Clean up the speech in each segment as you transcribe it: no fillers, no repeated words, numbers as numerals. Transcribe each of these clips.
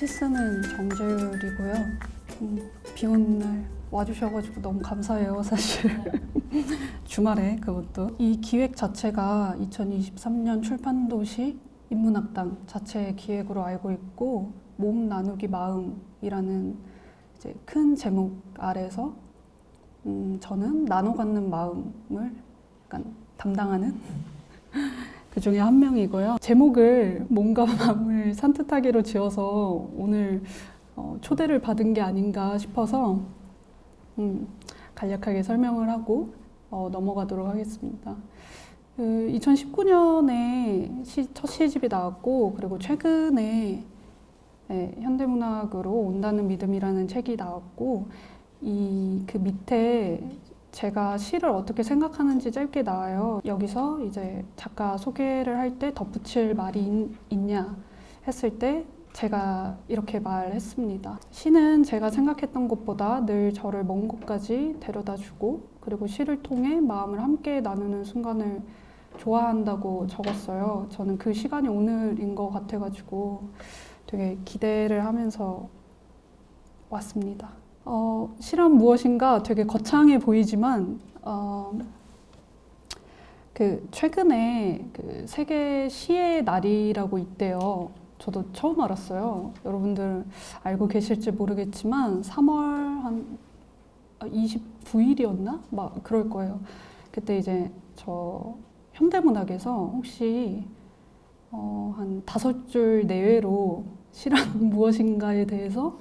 시 쓰는 정재율이고요. 비 오는 날 와주셔가지고 너무 감사해요, 사실. 주말에 그것도. 이 기획 자체가 2023년 출판도시 인문학당 자체 기획으로 알고 있고, 몸 나누기 마음이라는 이제 큰 제목 아래서 저는 나눠 갖는 마음을 약간 담당하는 그 중에 한 명이고요. 제목을 몸과 마음을 산뜻하게로 지어서 오늘 초대를 받은 게 아닌가 싶어서 간략하게 설명을 하고 넘어가도록 하겠습니다. 2019년에 첫 시집이 나왔고, 그리고 최근에 현대문학으로 온다는 믿음이라는 책이 나왔고, 그 밑에 제가 시를 어떻게 생각하는지 짧게 나와요. 여기서 이제 작가 소개를 할 때 덧붙일 말이 있냐 했을 때 제가 이렇게 말했습니다. 시는 제가 생각했던 것보다 늘 저를 먼 곳까지 데려다 주고, 그리고 시를 통해 마음을 함께 나누는 순간을 좋아한다고 적었어요. 저는 그 시간이 오늘인 것 같아가지고 되게 기대를 하면서 왔습니다. 시란 무엇인가 되게 거창해 보이지만 최근에 그 세계 시의 날이라고 있대요. 저도 처음 알았어요. 여러분들 알고 계실지 모르겠지만 3월 한 29일이었나? 막 그럴 거예요. 그때 이제 저 현대문학에서 혹시 한 5줄 내외로 시란 무엇인가에 대해서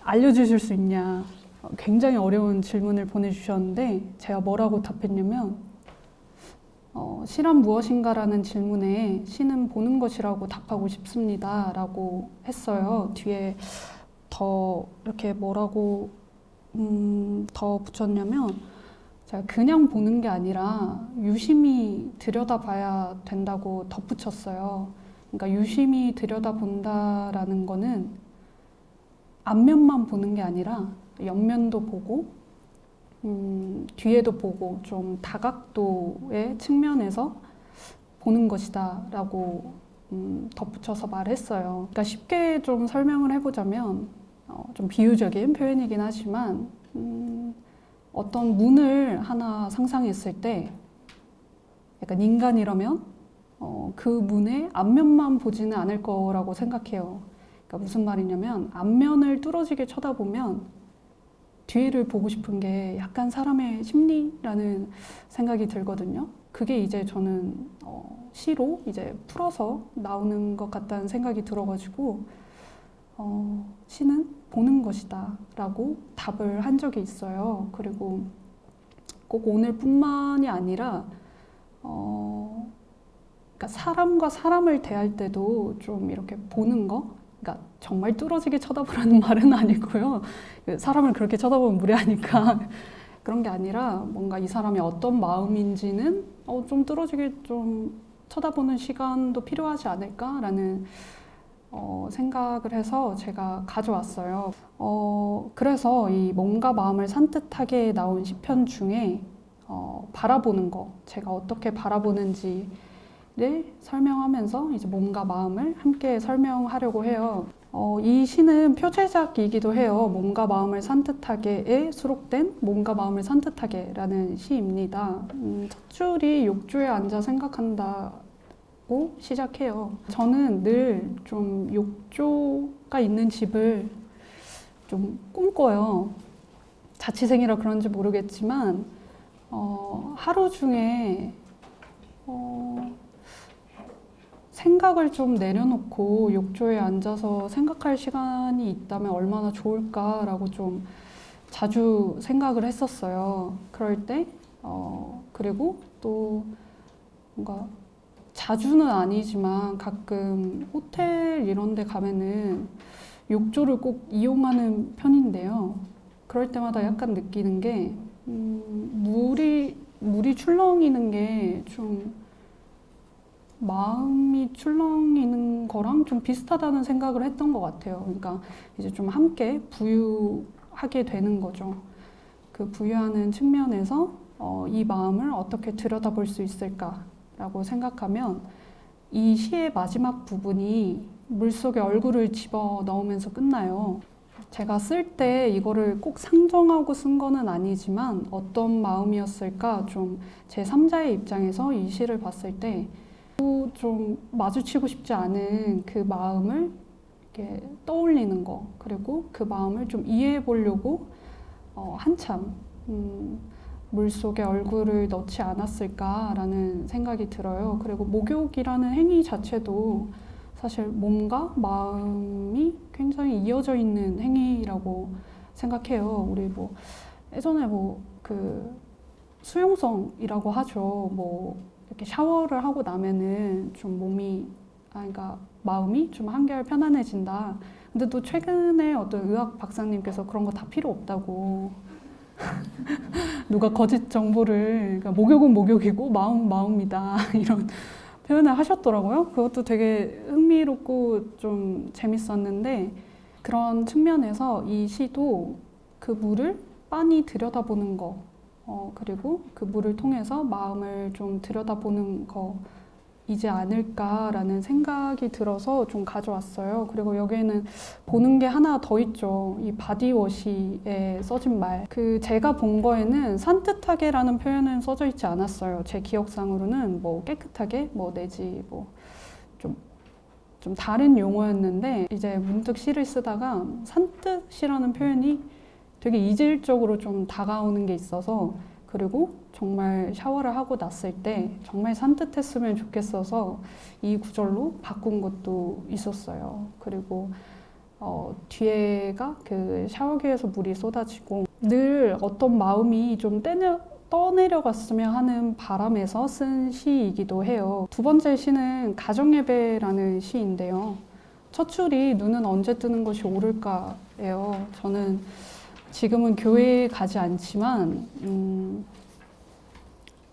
알려주실 수 있냐, 굉장히 어려운 질문을 보내주셨는데 제가 뭐라고 답했냐면 시란 무엇인가라는 질문에 시는 보는 것이라고 답하고 싶습니다 라고 했어요. 뒤에 더 이렇게 뭐라고 더 붙였냐면, 제가 그냥 보는 게 아니라 유심히 들여다봐야 된다고 덧붙였어요. 그러니까 유심히 들여다본다라는 거는 앞면만 보는 게 아니라 옆면도 보고 뒤에도 보고 좀 다각도의 측면에서 보는 것이다 라고 덧붙여서 말했어요. 그러니까 쉽게 좀 설명을 해보자면 좀 비유적인 표현이긴 하지만 어떤 문을 하나 상상했을 때 약간 인간이라면 그 문의 앞면만 보지는 않을 거라고 생각해요. 그러니까 무슨 말이냐면, 앞면을 뚫어지게 쳐다보면 뒤를 보고 싶은 게 약간 사람의 심리라는 생각이 들거든요. 그게 이제 저는 시로 이제 풀어서 나오는 것 같다는 생각이 들어가지고 시는 보는 것이다 라고 답을 한 적이 있어요. 그리고 꼭 오늘뿐만이 아니라 그러니까 사람과 사람을 대할 때도 좀 이렇게 보는 거, 그러니까 정말 뚫어지게 쳐다보라는 말은 아니고요. 사람을 그렇게 쳐다보면 무례하니까 그런 게 아니라 뭔가 이 사람이 어떤 마음인지는 좀 뚫어지게 좀 쳐다보는 시간도 필요하지 않을까라는 생각을 해서 제가 가져왔어요. 그래서 이 몸과 마음을 산뜻하게 나온 시편 중에 바라보는 거, 제가 어떻게 바라보는지 를 설명하면서 이제 몸과 마음을 함께 설명하려고 해요. 이 시는 표제작이기도 해요. 몸과 마음을 산뜻하게에 수록된 몸과 마음을 산뜻하게라는 시입니다. 첫 줄이 욕조에 앉아 생각한다고 시작해요. 저는 늘 좀 욕조가 있는 집을 좀 꿈꿔요. 자취생이라 그런지 모르겠지만 하루 중에 생각을 좀 내려놓고 욕조에 앉아서 생각할 시간이 있다면 얼마나 좋을까라고 좀 자주 생각을 했었어요. 그럴 때 그리고 또 뭔가 자주는 아니지만 가끔 호텔 이런 데 가면은 욕조를 꼭 이용하는 편인데요. 그럴 때마다 약간 느끼는 게 물이 출렁이는 게 좀 마음이 출렁이는 거랑 좀 비슷하다는 생각을 했던 것 같아요. 그러니까 이제 좀 함께 부유하게 되는 거죠. 그 부유하는 측면에서 이 마음을 어떻게 들여다볼 수 있을까라고 생각하면 이 시의 마지막 부분이 물속에 얼굴을 집어 넣으면서 끝나요. 제가 쓸 때 이거를 꼭 상정하고 쓴 거는 아니지만 어떤 마음이었을까 좀 제3자의 입장에서 이 시를 봤을 때 좀 마주치고 싶지 않은 그 마음을 이렇게 떠올리는 거, 그리고 그 마음을 좀 이해해 보려고 한참 물속에 얼굴을 넣지 않았을까라는 생각이 들어요. 그리고 목욕이라는 행위 자체도 사실 몸과 마음이 굉장히 이어져 있는 행위라고 생각해요. 우리 뭐 예전에 뭐 그 수용성이라고 하죠. 뭐 이렇게 샤워를 하고 나면은 좀 몸이 그러니까 마음이 좀 한결 편안해진다. 근데 또 최근에 어떤 의학 박사님께서 그런 거 다 필요 없다고 누가 거짓 정보를 그러니까 목욕은 목욕이고 마음은 마음이다 이런 표현을 하셨더라고요. 그것도 되게 흥미롭고 좀 재밌었는데 그런 측면에서 이 시도 그 물을 빤히 들여다보는 거 그리고 그 물을 통해서 마음을 좀 들여다보는 거이지 않을까라는 생각이 들어서 좀 가져왔어요. 그리고 여기에는 보는 게 하나 더 있죠. 이 바디워시에 써진 말. 제가 본 거에는 산뜻하게라는 표현은 써져 있지 않았어요. 제 기억상으로는 뭐 깨끗하게 뭐 내지 뭐 좀 다른 용어였는데 이제 문득 시를 쓰다가 산뜻이라는 표현이 되게 이질적으로 좀 다가오는 게 있어서 그리고 정말 샤워를 하고 났을 때 정말 산뜻했으면 좋겠어서 이 구절로 바꾼 것도 있었어요. 그리고 뒤에가 그 샤워기에서 물이 쏟아지고 늘 어떤 마음이 좀 떠내려갔으면 하는 바람에서 쓴 시이기도 해요. 두 번째 시는 가정예배라는 시인데요. 첫 줄이 눈은 언제 뜨는 것이 옳을까예요. 저는 지금은 교회에 가지 않지만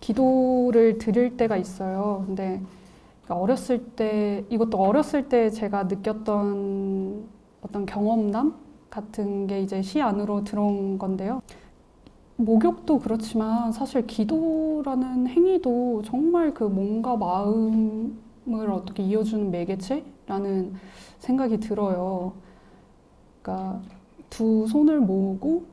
기도를 드릴 때가 있어요. 근데 어렸을 때 이것도 어렸을 때 제가 느꼈던 어떤 경험담 같은 게 이제 시 안으로 들어온 건데요. 목욕도 그렇지만 사실 기도라는 행위도 정말 그 몸과 마음을 어떻게 이어주는 매개체라는 생각이 들어요. 그러니까 두 손을 모으고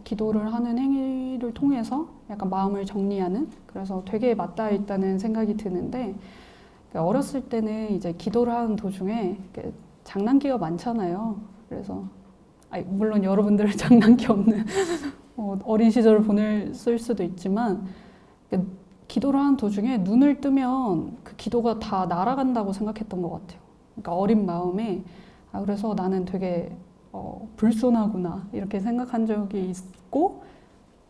기도를 하는 행위를 통해서 약간 마음을 정리하는 그래서 되게 맞닿아 있다는 생각이 드는데 어렸을 때는 이제 기도를 하는 도중에 장난기가 많잖아요. 그래서 물론 여러분들은 장난기 없는 어린 시절을 보냈을 수도 있지만 기도를 하는 도중에 눈을 뜨면 그 기도가 다 날아간다고 생각했던 것 같아요. 그러니까 어린 마음에 그래서 나는 되게 불손하구나 이렇게 생각한 적이 있고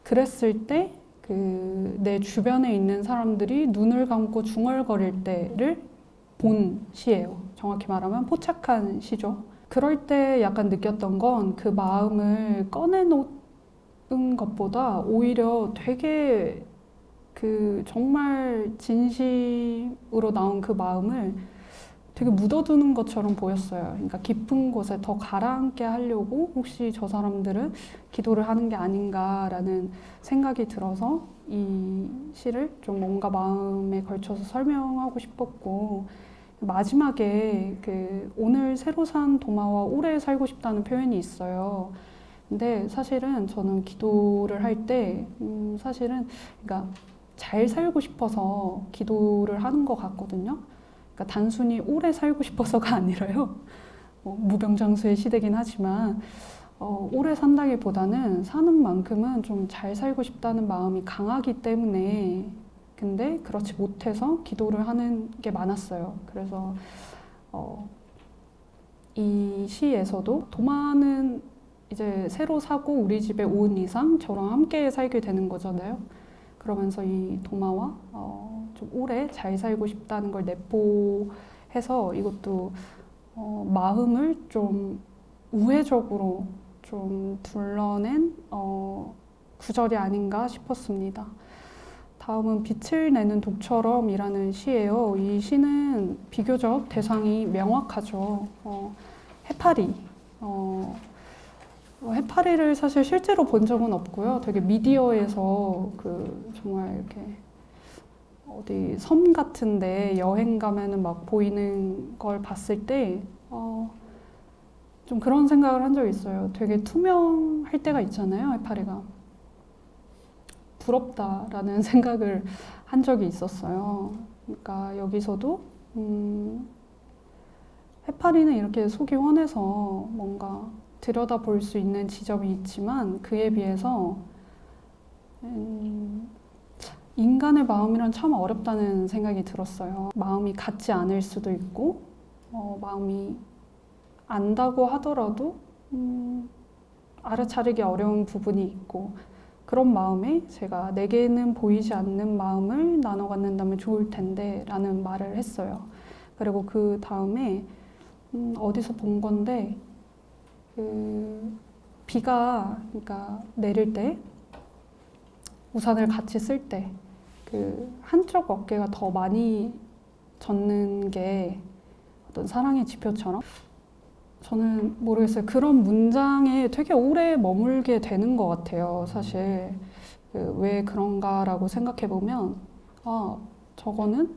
그랬을 때 내 주변에 있는 사람들이 눈을 감고 중얼거릴 때를 본 시예요. 정확히 말하면 포착한 시죠. 그럴 때 약간 느꼈던 건 그 마음을 꺼내놓은 것보다 오히려 되게 정말 진심으로 나온 그 마음을 되게 묻어두는 것처럼 보였어요. 그러니까 깊은 곳에 더 가라앉게 하려고 혹시 저 사람들은 기도를 하는 게 아닌가라는 생각이 들어서 이 시를 좀 뭔가 마음에 걸쳐서 설명하고 싶었고 마지막에 오늘 새로 산 도마와 오래 살고 싶다는 표현이 있어요. 근데 사실은 저는 기도를 할 때 사실은 그러니까 잘 살고 싶어서 기도를 하는 것 같거든요. 그러니까 단순히 오래 살고 싶어서가 아니라요. 무병장수의 시대긴 하지만 오래 산다기보다는 사는 만큼은 좀 잘 살고 싶다는 마음이 강하기 때문에 근데 그렇지 못해서 기도를 하는 게 많았어요. 그래서 이 시에서도 도마는 이제 새로 사고 우리 집에 온 이상 저랑 함께 살게 되는 거잖아요. 그러면서 이 도마와 좀 오래 잘 살고 싶다는 걸 내포해서 이것도 마음을 좀 우회적으로 좀 둘러낸 구절이 아닌가 싶었습니다. 다음은 빛을 내는 독처럼이라는 시예요. 이 시는 비교적 대상이 명확하죠. 해파리. 해파리를 사실 실제로 본 적은 없고요. 되게 미디어에서 정말 이렇게 어디 섬 같은데 여행 가면은 막 보이는 걸 봤을 때 좀 그런 생각을 한 적이 있어요. 되게 투명할 때가 있잖아요, 해파리가. 부럽다라는 생각을 한 적이 있었어요. 그러니까 여기서도 해파리는 이렇게 속이 훤해서 뭔가 들여다볼 수 있는 지점이 있지만 그에 비해서 인간의 마음이란 참 어렵다는 생각이 들었어요. 마음이 같지 않을 수도 있고 마음이 안다고 하더라도 알아차리기 어려운 부분이 있고 그런 마음에 제가 내게는 보이지 않는 마음을 나눠 갖는다면 좋을 텐데 라는 말을 했어요. 그리고 그 다음에 어디서 본 건데 비가 그러니까 내릴 때 우산을 같이 쓸 때 한쪽 어깨가 더 많이 젖는 게 어떤 사랑의 지표처럼 저는 모르겠어요. 그런 문장에 되게 오래 머물게 되는 것 같아요. 사실 왜 그런가라고 생각해 보면 저거는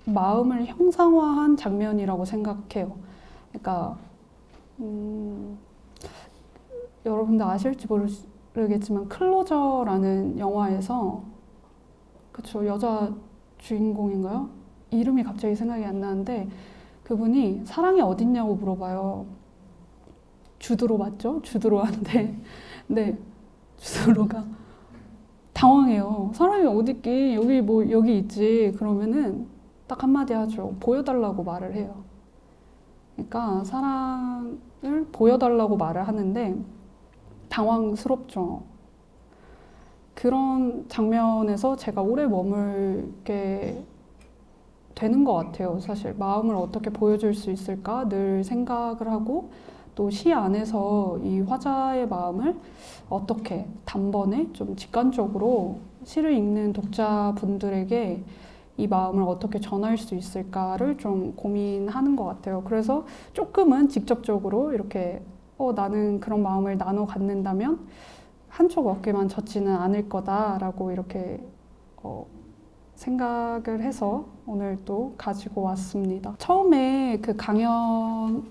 마음을 형상화한 장면이라고 생각해요. 그러니까 여러분들 아실지 모르겠지만 클로저라는 영화에서 그쵸 여자 주인공인가요? 이름이 갑자기 생각이 안 나는데 그분이 사랑이 어딨냐고 물어봐요. 주드로 맞죠? 주드로한테 네 주드로가 당황해요. 사랑이 어딨기 여기 있지. 그러면은 딱 한마디 하죠. 보여달라고 말을 해요. 그러니까 사랑을 보여달라고 말을 하는데 당황스럽죠. 그런 장면에서 제가 오래 머물게 되는 것 같아요. 사실 마음을 어떻게 보여줄 수 있을까 늘 생각을 하고 또 시 안에서 이 화자의 마음을 어떻게 단번에 좀 직관적으로 시를 읽는 독자분들에게 이 마음을 어떻게 전할 수 있을까를 좀 고민하는 것 같아요. 그래서 조금은 직접적으로 이렇게 나는 그런 마음을 나눠 갖는다면 한쪽 어깨만 젖지는 않을 거다라고 이렇게 생각을 해서 오늘 또 가지고 왔습니다. 처음에 그 강연을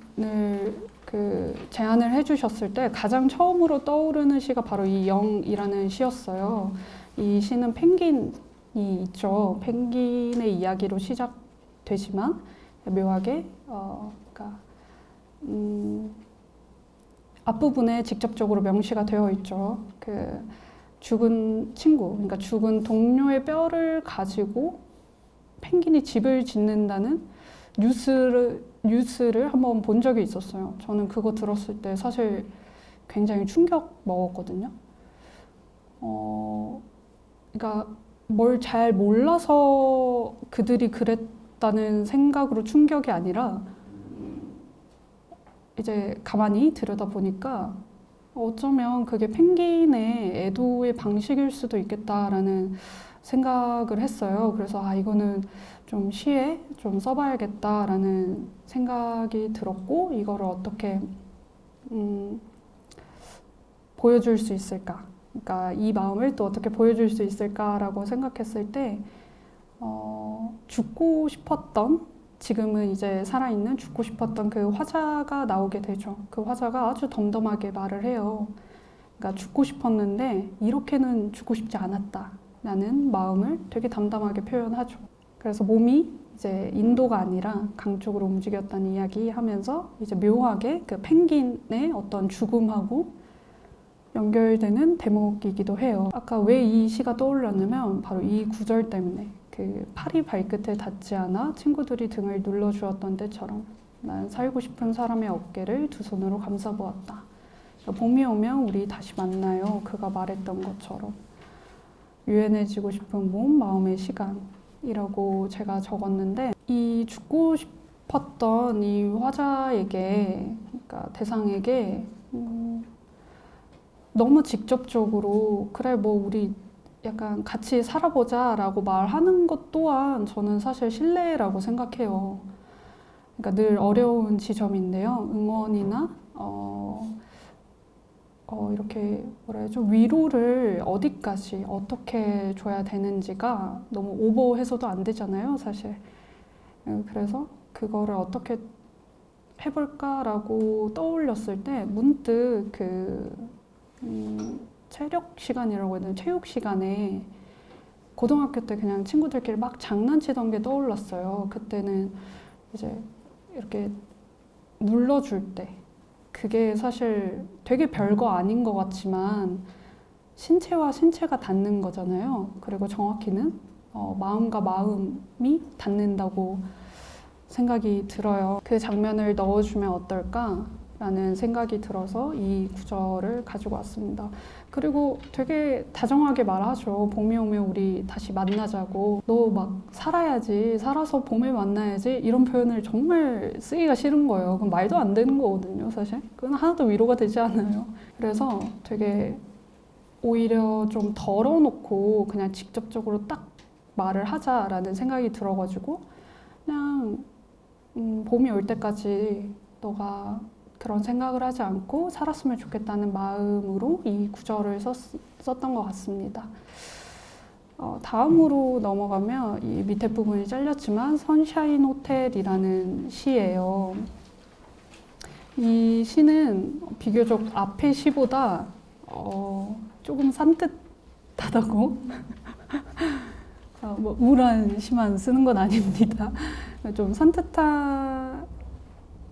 제안을 해주셨을 때 가장 처음으로 떠오르는 시가 바로 이 영이라는 시였어요. 이 시는 펭귄이 있죠. 펭귄의 이야기로 시작되지만 묘하게 그러니까 앞부분에 직접적으로 명시가 되어 있죠. 죽은 친구, 그러니까 죽은 동료의 뼈를 가지고 펭귄이 집을 짓는다는 뉴스를 한번 본 적이 있었어요. 저는 그거 들었을 때 사실 굉장히 충격 먹었거든요. 그러니까 뭘 잘 몰라서 그들이 그랬다는 생각으로 충격이 아니라 이제 가만히 들여다보니까 어쩌면 그게 펭귄의 애도의 방식일 수도 있겠다라는 생각을 했어요. 그래서 이거는 좀 시에 좀 써봐야겠다라는 생각이 들었고 이거를 어떻게 보여줄 수 있을까? 그러니까 이 마음을 또 어떻게 보여줄 수 있을까라고 생각했을 때 죽고 싶었던 지금은 이제 살아있는 죽고 싶었던 그 화자가 나오게 되죠. 그 화자가 아주 덤덤하게 말을 해요. 그러니까 죽고 싶었는데 이렇게는 죽고 싶지 않았다라는 마음을 되게 담담하게 표현하죠. 그래서 몸이 이제 인도가 아니라 강 쪽으로 움직였다는 이야기 하면서 이제 묘하게 그 펭귄의 어떤 죽음하고 연결되는 대목이기도 해요. 아까 왜 이 시가 떠올랐냐면 바로 이 구절 때문에 팔이 발끝에 닿지 않아 친구들이 등을 눌러주었던 때처럼 난 살고 싶은 사람의 어깨를 두 손으로 감싸보았다. 봄이 오면 우리 다시 만나요. 그가 말했던 것처럼 유연해지고 싶은 몸, 마음의 시간이라고 제가 적었는데 이 죽고 싶었던 이 화자에게 그러니까 대상에게 너무 직접적으로 그래 우리 약간 같이 살아보자라고 말하는 것 또한 저는 사실 신뢰라고 생각해요. 그러니까 늘 어려운 지점인데요. 응원이나 이렇게 위로를 어디까지 어떻게 줘야 되는지가 너무 오버해서도 안 되잖아요, 사실. 그래서 그거를 어떻게 해볼까라고 떠올렸을 때 문득 체력 시간이라고 해야 되나? 체육 시간에 고등학교 때 그냥 친구들끼리 막 장난치던 게 떠올랐어요. 그때는 이제 이렇게 눌러줄 때 그게 사실 되게 별거 아닌 것 같지만 신체와 신체가 닿는 거잖아요. 그리고 정확히는 마음과 마음이 닿는다고 생각이 들어요. 그 장면을 넣어주면 어떨까라는 생각이 들어서 이 구절을 가지고 왔습니다. 그리고 되게 다정하게 말하죠. 봄이 오면 우리 다시 만나자고. 너 막 살아야지. 살아서 봄에 만나야지. 이런 표현을 정말 쓰기가 싫은 거예요. 그건 말도 안 되는 거거든요, 사실. 그건 하나도 위로가 되지 않아요. 그래서 되게 오히려 좀 덜어놓고 그냥 직접적으로 딱 말을 하자라는 생각이 들어가지고 그냥 봄이 올 때까지 너가 그런 생각을 하지 않고 살았으면 좋겠다는 마음으로 이 구절을 썼던 것 같습니다. 다음으로 넘어가면 이 밑에 부분이 잘렸지만 선샤인 호텔이라는 시예요. 이 시는 비교적 앞의 시보다 조금 산뜻하다고 뭐 우울한 시만 쓰는 건 아닙니다. 좀 산뜻한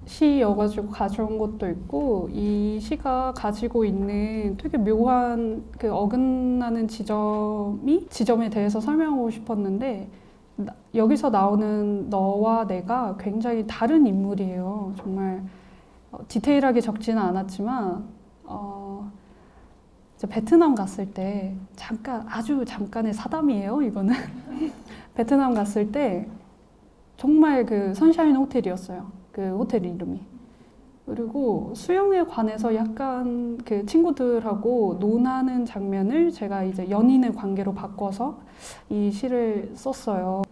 시여가지고 가져온 것도 있고 이 시가 가지고 있는 되게 묘한 그 어긋나는 지점에 대해서 설명하고 싶었는데 여기서 나오는 너와 내가 굉장히 다른 인물이에요. 정말 디테일하게 적지는 않았지만 베트남 갔을 때 아주 잠깐의 사담이에요. 이거는 베트남 갔을 때 정말 그 선샤인 호텔이었어요. 그 호텔 이름이. 그리고 수영에 관해서 약간 그 친구들하고 논하는 장면을 제가 이제 연인의 관계로 바꿔서 이 시를 썼어요.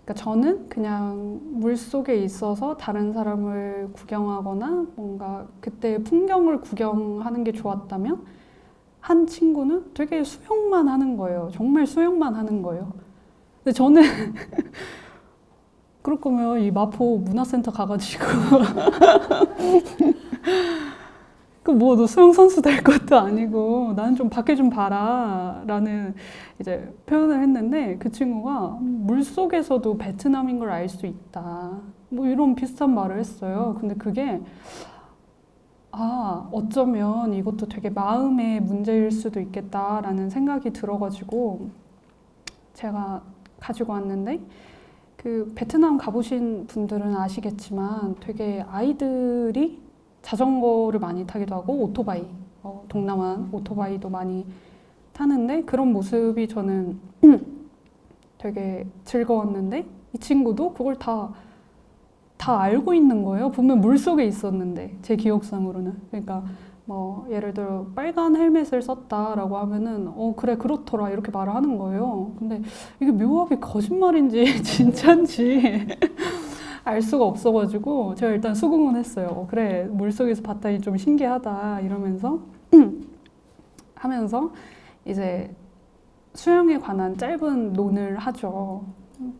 그러니까 저는 그냥 물 속에 있어서 다른 사람을 구경하거나 뭔가 그때 풍경을 구경하는 게 좋았다면 한 친구는 되게 수영만 하는 거예요. 정말 수영만 하는 거예요. 근데 저는 그럴 거면 이 마포 문화센터 가가지고 그 뭐 너 수영 선수 될 것도 아니고 나는 좀 밖에 좀 봐라라는 이제 표현을 했는데 그 친구가 물 속에서도 베트남인 걸 알 수 있다. 뭐 이런 비슷한 말을 했어요. 근데 그게 어쩌면 이것도 되게 마음의 문제일 수도 있겠다라는 생각이 들어가지고 제가 가지고 왔는데 그 베트남 가보신 분들은 아시겠지만 되게 아이들이 자전거를 많이 타기도 하고 오토바이, 동남아 오토바이도 많이 타는데 그런 모습이 저는 되게 즐거웠는데 이 친구도 그걸 다 알고 있는 거예요. 분명 물속에 있었는데 제 기억상으로는. 그러니까 뭐 예를 들어 빨간 헬멧을 썼다라고 하면은 그래 그렇더라 이렇게 말을 하는 거예요. 근데 이게 묘하게 거짓말인지 진짜인지 알 수가 없어가지고 제가 일단 수긍은 했어요. 그래 물속에서 봤다니 좀 신기하다 이러면서 하면서 이제 수영에 관한 짧은 논을 하죠.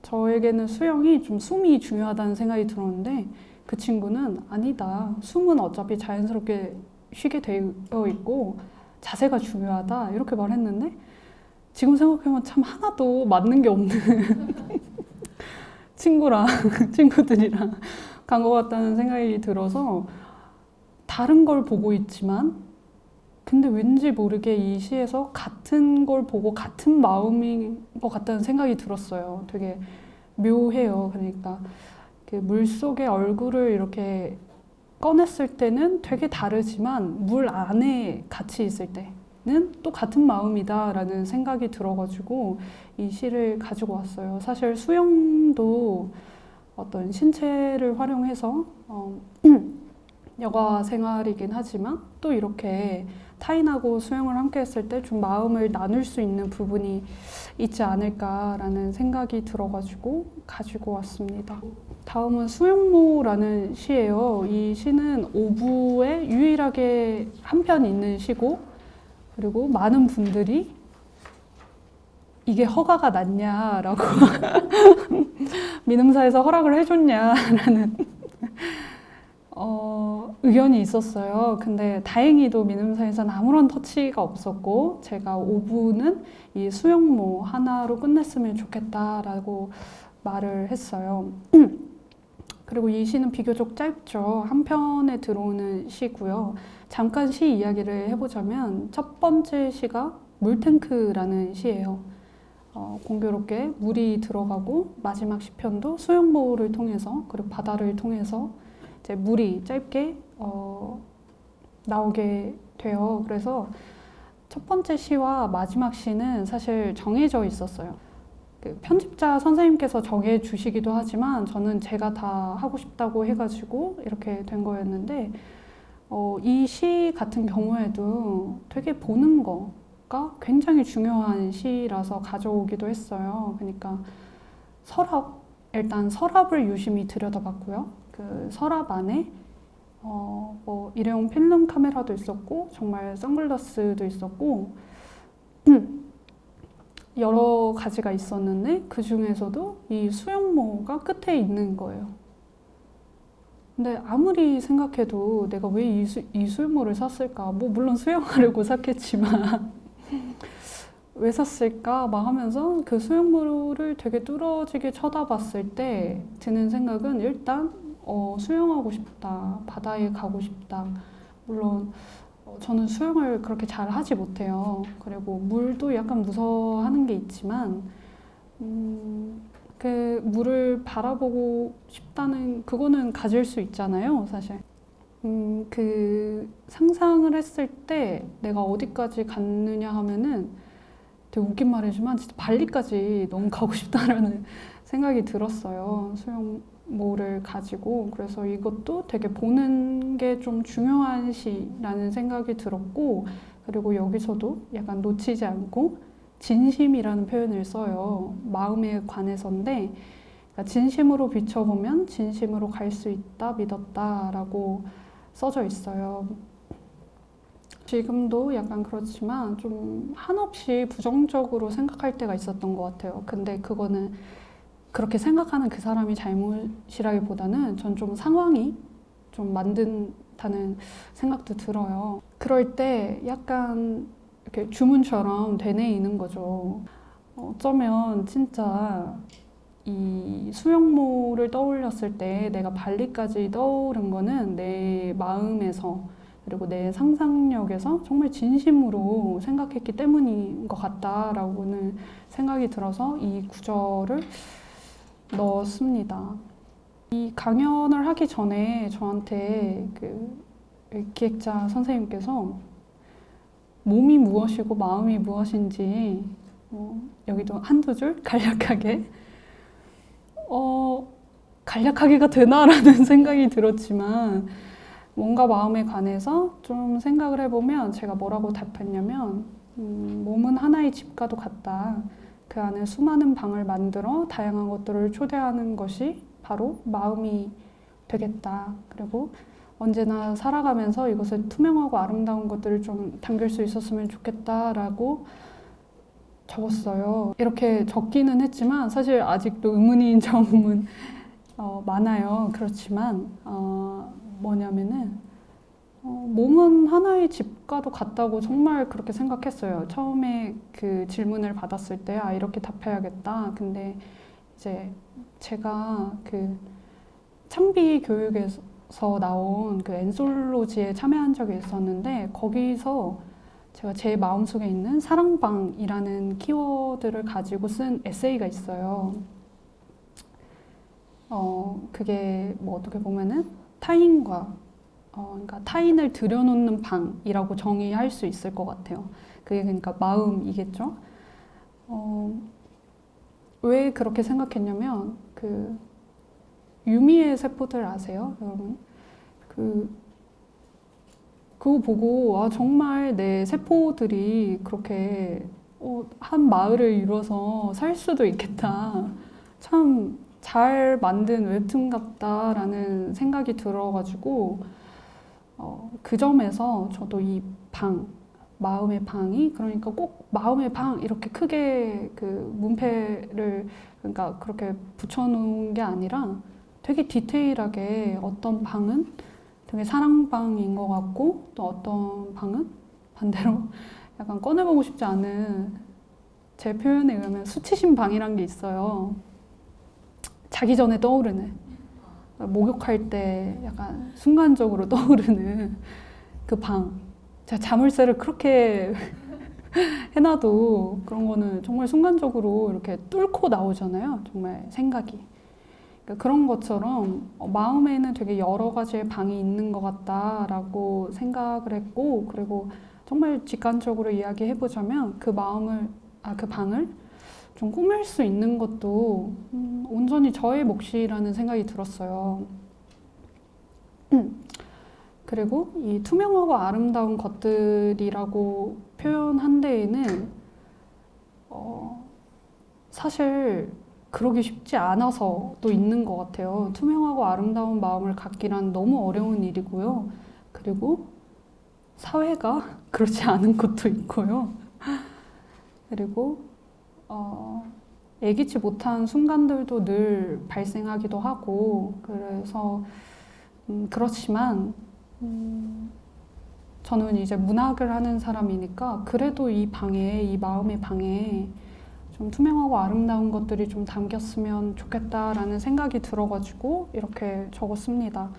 저에게는 수영이 좀 숨이 중요하다는 생각이 들었는데 그 친구는 아니다. 숨은 어차피 자연스럽게 쉬게 되어 있고 자세가 중요하다 이렇게 말했는데 지금 생각해보면 참 하나도 맞는 게 없는 친구들이랑 간 것 같다는 생각이 들어서 다른 걸 보고 있지만 근데 왠지 모르게 이 시에서 같은 걸 보고 같은 마음인 것 같다는 생각이 들었어요. 되게 묘해요. 그러니까 그 물속에 얼굴을 이렇게 꺼냈을 때는 되게 다르지만 물 안에 같이 있을 때는 또 같은 마음이다라는 생각이 들어가지고 이 시를 가지고 왔어요. 사실 수영도 어떤 신체를 활용해서 여가 생활이긴 하지만 또 이렇게 타인하고 수영을 함께 했을 때 좀 마음을 나눌 수 있는 부분이 있지 않을까라는 생각이 들어가지고 가지고 왔습니다. 다음은 수영모라는 시예요. 이 시는 5부에 유일하게 한 편 있는 시고 그리고 많은 분들이 이게 허가가 났냐라고 민음사에서 허락을 해줬냐라는 의견이 있었어요. 근데 다행히도 민음사에서는 아무런 터치가 없었고 제가 5부는 이 수영모 하나로 끝냈으면 좋겠다라고 말을 했어요. 그리고 이 시는 비교적 짧죠. 한 편에 들어오는 시고요. 잠깐 시 이야기를 해보자면 첫 번째 시가 물탱크라는 시예요. 공교롭게 물이 들어가고 마지막 시편도 수영모를 통해서 그리고 바다를 통해서 이제 물이 짧게 나오게 돼요. 그래서 첫 번째 시와 마지막 시는 사실 정해져 있었어요. 그 편집자 선생님께서 정해 주시기도 하지만 저는 제가 다 하고 싶다고 해가지고 이렇게 된 거였는데 이 시 같은 경우에도 되게 보는 거가 굉장히 중요한 시라서 가져오기도 했어요. 그러니까 일단 서랍을 유심히 들여다봤고요. 그 서랍 안에 뭐 일회용 필름 카메라도 있었고 정말 선글라스도 있었고 여러 가지가 있었는데 그 중에서도 이 수영모가 끝에 있는 거예요. 근데 아무리 생각해도 내가 왜 이 수영모를 샀을까? 뭐 물론 수영하려고 샀겠지만 왜 샀을까? 막 하면서 그 수영모를 되게 뚫어지게 쳐다봤을 때 드는 생각은 일단 수영하고 싶다, 바다에 가고 싶다. 물론 저는 수영을 그렇게 잘 하지 못해요. 그리고 물도 약간 무서워하는 게 있지만 그 물을 바라보고 싶다는 그거는 가질 수 있잖아요, 사실. 그 상상을 했을 때 내가 어디까지 갔느냐 하면은 되게 웃긴 말이지만 진짜 발리까지 너무 가고 싶다라는 생각이 들었어요. 수영모를 가지고. 그래서 이것도 되게 보는 게 좀 중요한 시라는 생각이 들었고, 그리고 여기서도 약간 놓치지 않고 진심이라는 표현을 써요. 마음에 관해서인데 그러니까 진심으로 비춰보면 진심으로 갈 수 있다, 믿었다라고 써져 있어요. 지금도 약간 그렇지만 좀 한없이 부정적으로 생각할 때가 있었던 것 같아요. 근데 그거는 그렇게 생각하는 그 사람이 잘못이라기보다는 전 좀 상황이 좀 만든다는 생각도 들어요. 그럴 때 약간 이렇게 주문처럼 되뇌이는 거죠. 어쩌면 진짜 이 수영모를 떠올렸을 때 내가 발리까지 떠오른 거는 내 마음에서 그리고 내 상상력에서 정말 진심으로 생각했기 때문인 것 같다라고는 생각이 들어서 이 구절을 넣었습니다. 이 강연을 하기 전에 저한테 그 기획자 선생님께서 몸이 무엇이고 마음이 무엇인지 여기도 한두 줄 간략하게 간략하게가 되나라는 생각이 들었지만 뭔가 마음에 관해서 좀 생각을 해보면 제가 뭐라고 답했냐면 몸은 하나의 집과도 같다. 그 안에 수많은 방을 만들어 다양한 것들을 초대하는 것이 바로 마음이 되겠다. 그리고 언제나 살아가면서 이것을 투명하고 아름다운 것들을 좀 담길 수 있었으면 좋겠다라고 적었어요. 이렇게 적기는 했지만 사실 아직도 의문인 점은 많아요. 그렇지만 뭐냐면은 몸은 하나의 집과도 같다고 정말 그렇게 생각했어요. 처음에 그 질문을 받았을 때 이렇게 답해야겠다. 근데 이제 제가 그 창비 교육에서 나온 그 엔솔로지에 참여한 적이 있었는데 거기서 제가 제 마음속에 있는 사랑방이라는 키워드를 가지고 쓴 에세이가 있어요. 그게 뭐 어떻게 보면은 타인과 그러니까 타인을 들여놓는 방이라고 정의할 수 있을 것 같아요. 그게 그러니까 마음이겠죠. 왜 그렇게 생각했냐면 그 유미의 세포들 아세요, 여러분? 그거 보고 정말 내 세포들이 그렇게 한 마을을 이뤄서 살 수도 있겠다. 참 잘 만든 웹툰 같다라는 생각이 들어가지고 그 점에서 저도 이 방, 마음의 방이 그러니까 꼭 마음의 방 이렇게 크게 그 문패를 그러니까 그렇게 붙여놓은 게 아니라 되게 디테일하게 어떤 방은 되게 사랑방인 것 같고 또 어떤 방은 반대로 약간 꺼내보고 싶지 않은 제 표현에 의하면 수치심 방이란 게 있어요. 자기 전에 떠오르는 목욕할 때 약간 순간적으로 떠오르는 그 방. 제가 자물쇠를 그렇게 해놔도 그런 거는 정말 순간적으로 이렇게 뚫고 나오잖아요. 정말 생각이. 그러니까 그런 것처럼 마음에는 되게 여러 가지의 방이 있는 것 같다라고 생각을 했고, 그리고 정말 직관적으로 이야기해보자면 그 그 방을 좀 꾸밀 수 있는 것도 온전히 저의 몫이라는 생각이 들었어요. 그리고 이 투명하고 아름다운 것들이라고 표현한 데에는 사실 그러기 쉽지 않아서 또 있는 것 같아요. 투명하고 아름다운 마음을 갖기란 너무 어려운 일이고요. 그리고 사회가 그렇지 않은 것도 있고요. 그리고 예기치 못한 순간들도 늘 발생하기도 하고 그래서 그렇지만 저는 이제 문학을 하는 사람이니까 그래도 이 방에 이 마음의 방에 좀 투명하고 아름다운 것들이 좀 담겼으면 좋겠다라는 생각이 들어가지고 이렇게 적었습니다.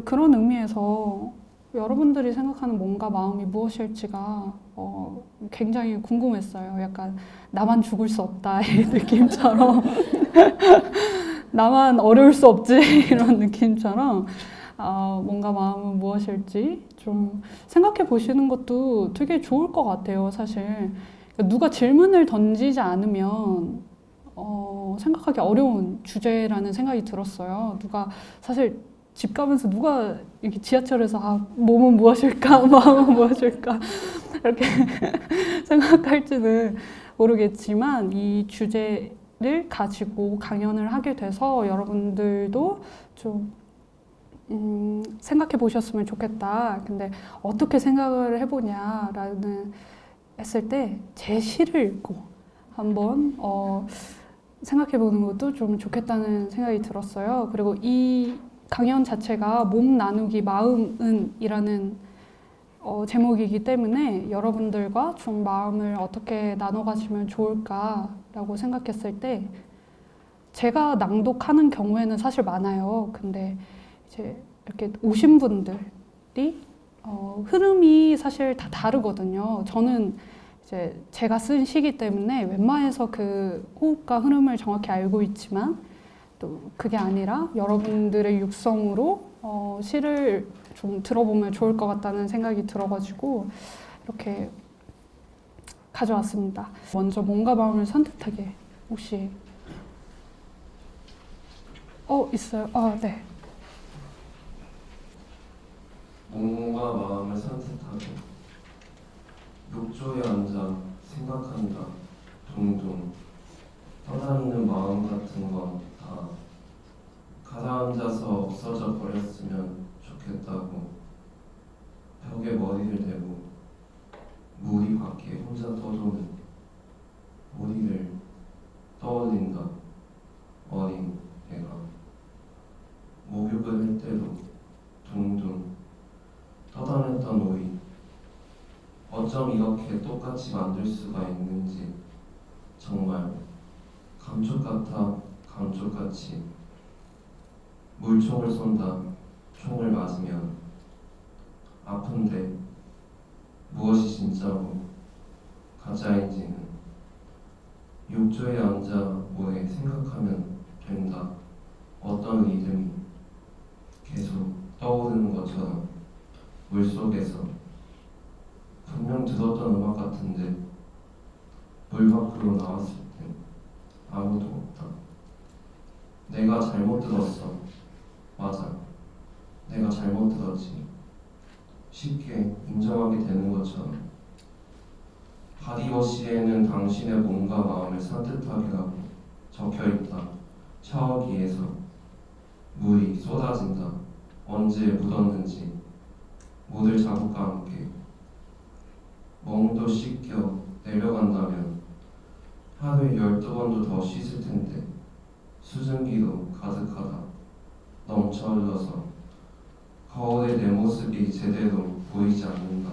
그런 의미에서 여러분들이 생각하는 몸과 마음이 무엇일지가 굉장히 궁금했어요. 약간 나만 죽을 수 없다 이 느낌처럼 나만 어려울 수 없지 이런 느낌처럼 뭔가 마음은 무엇일지 좀 생각해 보시는 것도 되게 좋을 것 같아요. 사실 누가 질문을 던지지 않으면 생각하기 어려운 주제라는 생각이 들었어요. 누가 사실 집 가면서 누가 이렇게 지하철에서 몸은 무엇일까, 마음은 무엇일까 이렇게 생각할지는 모르겠지만 이 주제를 가지고 강연을 하게 돼서 여러분들도 좀 생각해 보셨으면 좋겠다. 근데 어떻게 생각을 해보냐라는 했을 때 제 시를 읽고 한번 생각해 보는 것도 좀 좋겠다는 생각이 들었어요. 그리고 이 강연 자체가 몸 나누기 마음은이라는 제목이기 때문에 여러분들과 좀 마음을 어떻게 나눠 가시면 좋을까라고 생각했을 때 제가 낭독하는 경우에는 사실 많아요. 근데 이제 이렇게 오신 분들이 흐름이 사실 다 다르거든요. 저는 이제 제가 쓴 시기 때문에 웬만해서 그 호흡과 흐름을 정확히 알고 있지만 또 그게 아니라 여러분들의 육성으로 시를 좀 들어보면 좋을 것 같다는 생각이 들어가지고 이렇게 가져왔습니다. 먼저 몸과 마음을 산뜻하게 혹시 있어요? 네. 몸과 마음을 산뜻하게 욕조에 앉아 생각한다 동동 떠다니는 마음 같은 건 다 가라앉아서 없어져 버렸으면 좋겠다고 벽에 머리를 대고 물이 밖에 혼자 떠도는 우리를 떠올린다. 어린 애가 목욕을 할 때도 둥둥 떠다녔던 우리 어쩜 이렇게 똑같이 만들 수가 있는지 정말 감쪽 같아 감쪽같이 물총을 쏜다 총을 맞으면 아픈데 무엇이 진짜고 가짜인지는 욕조에 앉아 오래 생각하면 된다. 어떤 리듬이 계속 떠오르는 것처럼 물속에서 분명 들었던 음악 같은데 물 밖으로 나왔을 때 아무도 없다. 내가 잘못 들었어. 맞아. 내가 잘못 들었지. 쉽게 인정하게 되는 것처럼 바디워시에는 당신의 몸과 마음을 산뜻하게라고 적혀있다. 샤워기에서 물이 쏟아진다. 언제 묻었는지 모들 자국과 함께 엉도 씻겨 내려간다면 하루에 12번도 더 씻을 텐데 수증기도 가득하다. 넘쳐 흘러서 거울에 내 모습이 제대로 보이지 않는다.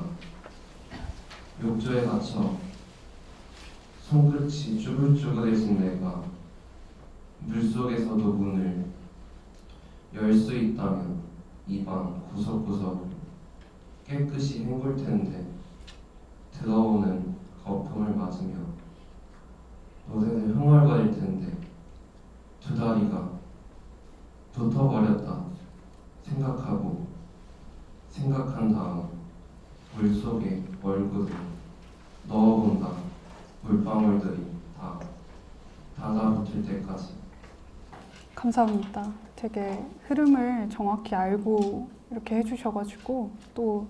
욕조에 갇혀 손끝이 쭈글쭈글해진 내가 물속에서도 문을 열 수 있다면 이 방 구석구석을 깨끗이 헹굴 텐데 들어오는 거품을 맞으며 노래를 흥얼거릴 텐데 두 다리가 붙어버렸다 생각하고 생각한 다음 물속에 얼굴을 넣어본다. 물방울들이 다 달라붙을 때까지. 감사합니다. 되게 흐름을 정확히 알고 이렇게 해주셔가지고 또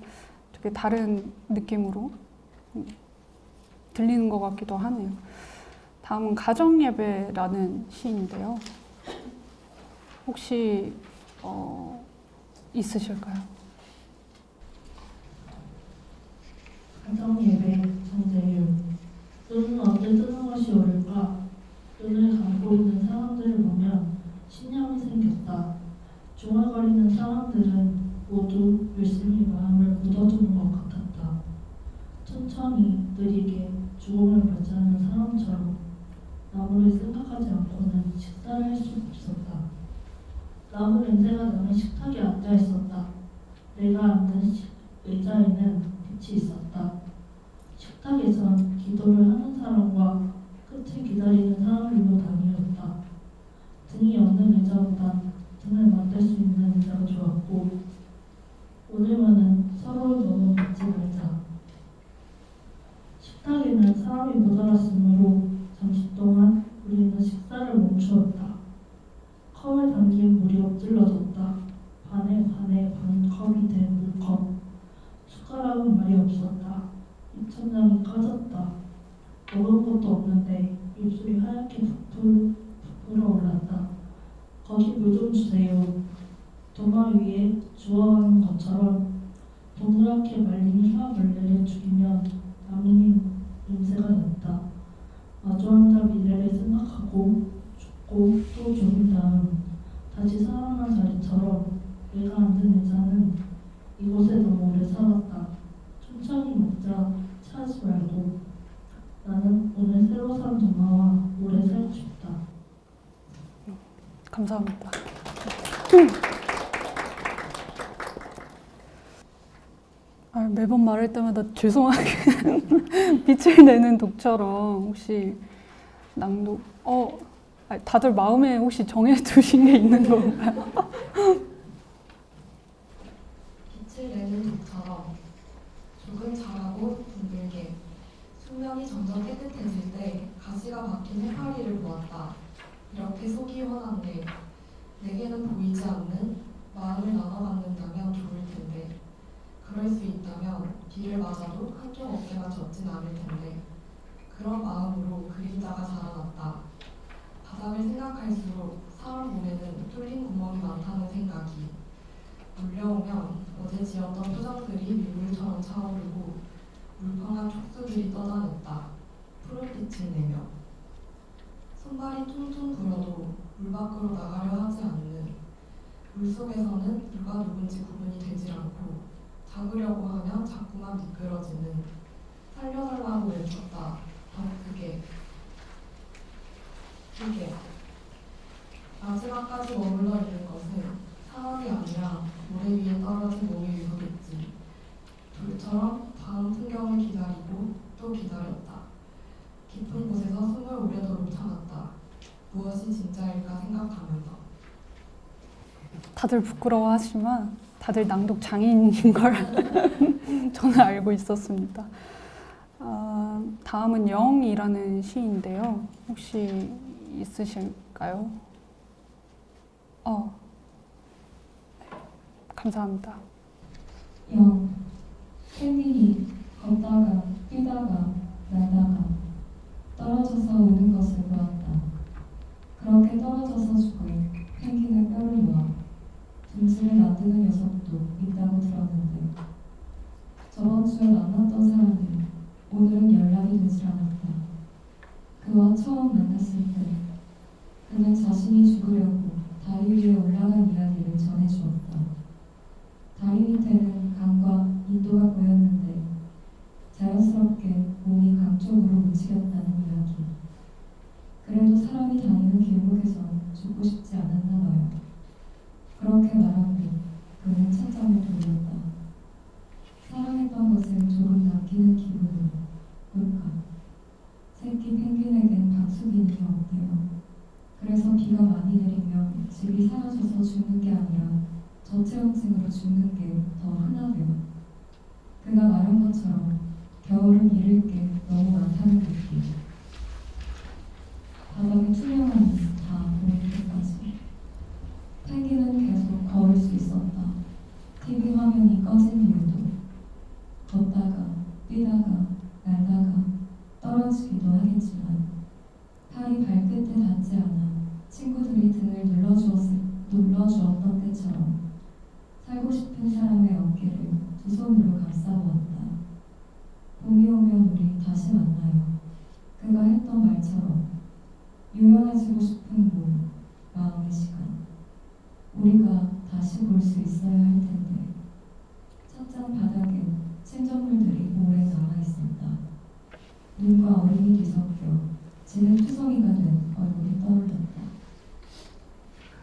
되게 다른 느낌으로 들리는 것 같기도 하네요. 다음은 가정예배라는 시인데요. 혹시 있으실까요? 가정예배 정재윤. 눈은 언제 뜨는 것이 옳을까? 눈을 감고 있는 사람들을 보면 신념이 생겼다. 중얼거리는 사람들은 모두 열심히 마음을 묻어두는 것 같았다. 천천히 느리게 죽음을 맞이하는 사람처럼 나무를 생각하지 않고는 식사를 할 수 없었다. 나무 냄새가 나는 식탁에 앉아 있었다. 내가 앉은 의자에는 빛이 있었다. 식탁에선 기도를 하는 사람과 끝을 기다리는 사람들로 나뉘었다. 등이 없는 의자보단 등을 맞댈 수 있는 의자가 좋았고 오늘만은 서로를 너무 믿지 말자. 식탁에는 사람이 모자랐으므로 잠시 동안 우리는 식사를 멈추었다. 컵에 담긴 물이 엎질러졌다. 반에 반 컵이 된 물컵. 숟가락은 말이 없었다. 입천장이 꺼졌다. 먹은 것도 없는데 입술이 하얗게 부풀어 올랐다. 거기 물 좀 주세요. 도마 위에 주워가는 것처럼 동그랗게 말린 혀벌레를 죽이면 나뭇잎 냄새가 났다. 마주 앉아 미래를 생각하고 죽고 또 죽은 다음 다시 살아난 자리처럼 내가 앉은 의자는 이곳에 너무 오래 살았다. 천천히 먹자. 체하지 말고. 나는 오늘 새로 산 도마와 오래 살고 싶다. 감사합니다. 매번 말할 때마다 죄송하게 빛을 내는 독처럼 혹시 낭독 다들 마음에 혹시 정해두신 게 있는 건가요? 빛을 내는 독처럼 조금 자라고 둥글게 수면이 점점 깨끗해질 때 가시가 박힌 해파리를 보았다. 이렇게 속이 환한데 내게는 보이지 않는 마음을 나눠 갖는다면 좋을 텐데 그럴 수 있다면 비를 맞아도 한쪽 어깨가 젖진 않을 텐데 그런 마음으로 그림자가 자라났다. 바닥을 생각할수록 사람 몸에는 뚫린 구멍이 많다는 생각이 물려오면 어제 지었던 표정들이 밀물처럼 차오르고 물컹한 촉수들이 떠다녔다. 푸른 빛을 내며 손발이 퉁퉁 불어도 물 밖으로 나가려 하지 않는 물속에서는 누가 누군지 구분이 되질 않고 잡으려고 하면 자꾸만 미끄러지는 살려달라고 외쳤다. 더 크게 마지막까지 머물러 있는 것은 사람이 아니라 모래 위에 떨어진 몸의 일부겠지. 돌처럼 다음 풍경을 기다리고 또 기다렸다. 깊은 곳에서 숨을 오래도록 참았다. 무엇이 진짜일까 생각하면서. 다들 부끄러워하지만 다들 낭독 장인인 걸 저는 알고 있었습니다. 다음은 영이라는 시인데요. 혹시 있으실까요? 감사합니다. 영. 캔디 걷다가 뛰다가 날다가 떨어져서 우는 것을 보았다. 그렇게 떨어져서 죽은 펭귄의 뼈를 모아 등심을 만드는 녀석도 있다고 들었는데 저번 주에 만났던 사람이 오늘은 연락이 되질 않았다. 그와 처음 만났을 때 그는 자신이 죽으려고 다리 위에 올라간 이야기를 전해주었다. 다리 밑에는 강과 인도가 보였는데 자연스럽게 몸이 강 쪽으로 움직였다는 이야기. 그래도 사람이 다니는 길목에선 죽고 싶지 않았나 봐요. 그렇게 말하고 그는 찬장을 돌렸다. 사랑했던 것을 조금 남기는 기분으로 꿀까. 새끼 펭귄에겐 방수기능이 없대요. 그래서 비가 많이 내리면 집이 사라져서 죽는 게 아니라 저체온증으로 죽는 게 더 흔하대요. 그가 말한 것처럼 겨울은 잃을 게 너무 많다는 느낌. 바닥에 투명한 다 보일 때까지. 펭귄은 계속 걸을 수 있었다. TV 화면이 꺼진 이유도. 걷다가, 뛰다가, 날다가, 떨어지기도 하겠지만 팔이 발끝에 닿지 않아 친구들이 등을 눌러주었던 때처럼 살고 싶은 사람의 어깨를 두 손으로 감싸보았다. 봄이 오면 우리 다시 만나요. 그가 했던 말처럼 유연해지고 싶은 몸, 마음의 시간. 우리가 다시 볼 수 있어야 할 텐데. 찻잔 바닥에 침전물들이 오래 남아있었다. 눈과 얼음이 뒤섞여 진흙 투성이가 된 얼굴이 떠올랐다.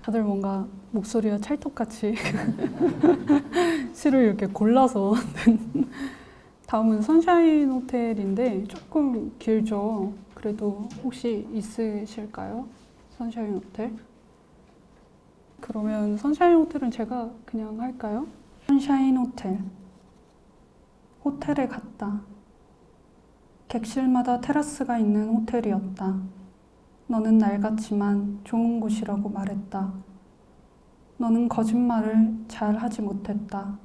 다들 뭔가 목소리가 찰떡같이 시를 이렇게 골라서 다음은 선샤인 호텔인데 조금 길죠. 그래도 혹시 있으실까요? 선샤인 호텔? 그러면 선샤인 호텔은 제가 그냥 할까요? 선샤인 호텔. 호텔에 갔다. 객실마다 테라스가 있는 호텔이었다. 너는 낡았지만 좋은 곳이라고 말했다. 너는 거짓말을 잘 하지 못했다.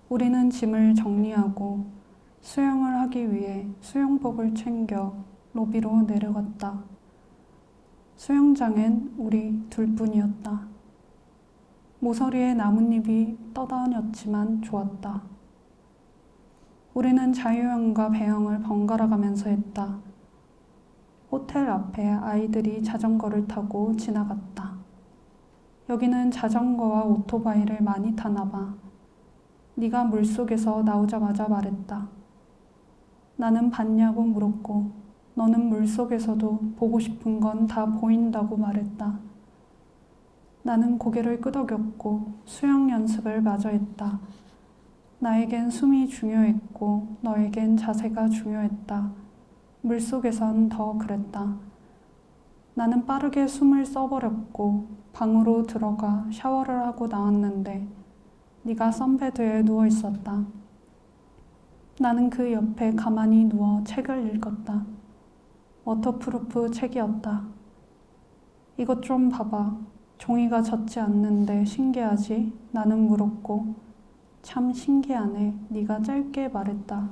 우리는 짐을 정리하고 수영을 하기 위해 수영복을 챙겨 로비로 내려갔다. 수영장엔 우리 둘뿐이었다. 모서리에 나뭇잎이 떠다녔지만 좋았다. 우리는 자유형과 배영을 번갈아 가면서 했다. 호텔 앞에 아이들이 자전거를 타고 지나갔다. 여기는 자전거와 오토바이를 많이 타나 봐. 네가 물속에서 나오자마자 말했다. 나는 봤냐고 물었고 너는 물속에서도 보고 싶은 건 다 보인다고 말했다. 나는 고개를 끄덕였고 수영 연습을 마저 했다. 나에겐 숨이 중요했고 너에겐 자세가 중요했다. 물속에선 더 그랬다. 나는 빠르게 숨을 써버렸고 방으로 들어가 샤워를 하고 나왔는데 네가 선베드에 누워 있었다. 나는 그 옆에 가만히 누워 책을 읽었다. 워터프루프 책이었다. 이것 좀 봐봐. 종이가 젖지 않는데 신기하지? 나는 물었고 참 신기하네. 네가 짧게 말했다.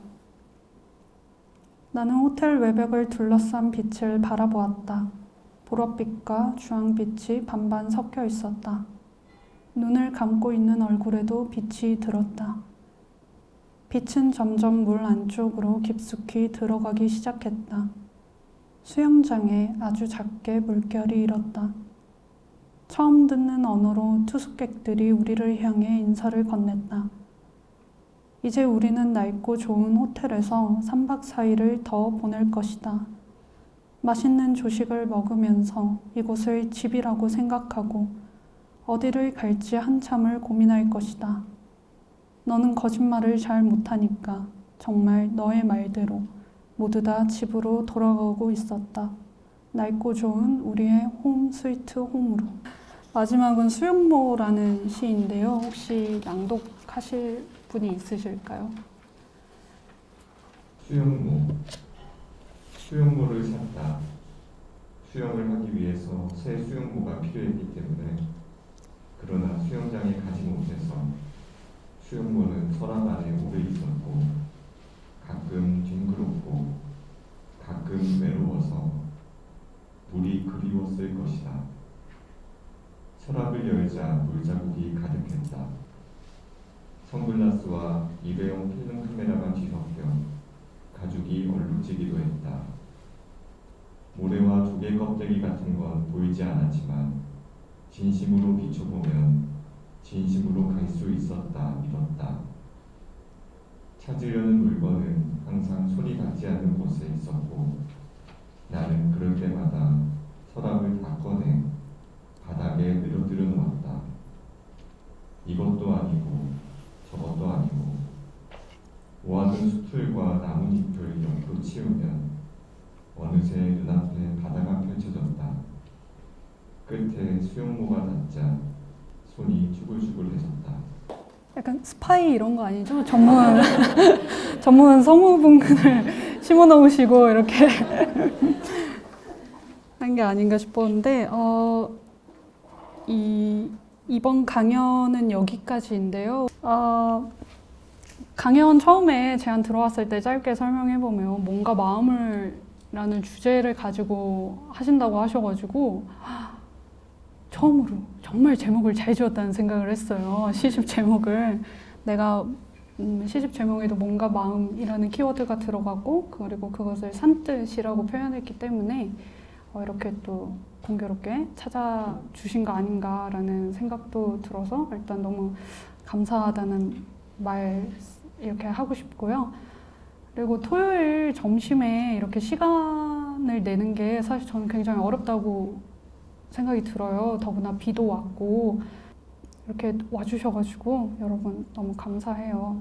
나는 호텔 외벽을 둘러싼 빛을 바라보았다. 보랏빛과 주황빛이 반반 섞여 있었다. 눈을 감고 있는 얼굴에도 빛이 들었다. 빛은 점점 물 안쪽으로 깊숙이 들어가기 시작했다. 수영장에 아주 작게 물결이 일었다. 처음 듣는 언어로 투숙객들이 우리를 향해 인사를 건넸다. 이제 우리는 낡고 좋은 호텔에서 3박 4일을 더 보낼 것이다. 맛있는 조식을 먹으면서 이곳을 집이라고 생각하고 어디를 갈지 한참을 고민할 것이다. 너는 거짓말을 잘 못하니까 정말 너의 말대로 모두 다 집으로 돌아가고 있었다. 낡고 좋은 우리의 홈 스위트 홈으로. 마지막은 수영모라는 시인데요. 혹시 낭독하실 분이 있으실까요? 수영모를 샀다. 수영을 하기 위해서 새 수영모가 필요했기 때문에. 그러나 수영장에 가지 못해서 수영모는 서랍 안에 오래 있었고 가끔 뒹그럽고 가끔 외로워서 물이 그리웠을 것이다. 서랍을 열자 물자국이 가득했다. 선글라스와 일회용 필름 카메라가 뒤섞여 가죽이 멋지기도 했다. 모래와 조개 껍데기 같은 건 보이지 않았지만 진심으로 비춰보면 진심으로 갈 수 있었다 믿었다. 찾으려는 물건은 항상 손이 닿지 않는 곳에 있었고 나는 그럴 때마다 서랍을 다 꺼내 바닥에 늘어뜨려 놓았다. 이것도 아니고 저것도 아니고 모아둔 수풀과 나뭇잎을 옆으로 치우면 어느새 눈앞에 바다가 펼쳐졌다. 끝에 수영모가 닿자 손이 쭈글쭈글해졌다. 약간 스파이 이런 거 아니죠? 전문 성우분을 심어 넣으시고 이렇게 한 게 아닌가 싶었는데 이번 강연은 여기까지인데요. 강연 처음에 제안 들어왔을 때 짧게 설명해보면 뭔가 마음을 라는 주제를 가지고 하신다고 하셔가지고 처음으로 정말 제목을 잘 지었다는 생각을 했어요. 시집 제목을. 내가 시집 제목에도 뭔가 마음이라는 키워드가 들어가고 그리고 그것을 산뜻이라고 표현했기 때문에 이렇게 또 공교롭게 찾아주신 거 아닌가라는 생각도 들어서 일단 너무 감사하다는 말 이렇게 하고 싶고요. 그리고 토요일 점심에 이렇게 시간을 내는 게 사실 저는 굉장히 어렵다고 생각이 들어요. 더구나 비도 왔고 이렇게 와주셔가지고 여러분 너무 감사해요.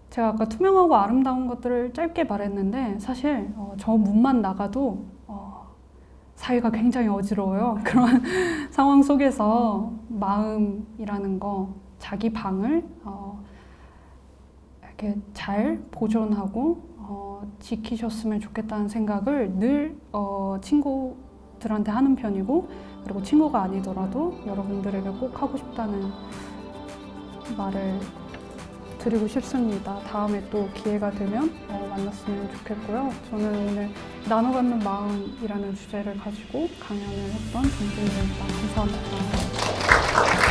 제가 아까 투명하고 아름다운 것들을 짧게 말했는데 사실 저 문만 나가도 사이가 굉장히 어지러워요. 그런 상황 속에서 마음이라는 거, 자기 방을 이렇게 잘 보존하고 지키셨으면 좋겠다는 생각을 늘 친구들한테 하는 편이고 그리고 친구가 아니더라도 여러분들에게 꼭 하고 싶다는 말을 드리고 싶습니다. 다음에 또 기회가 되면 만났으면 좋겠고요. 저는 오늘 나눠 갖는 마음이라는 주제를 가지고 강연을 했던 정진이입니다. 감사합니다.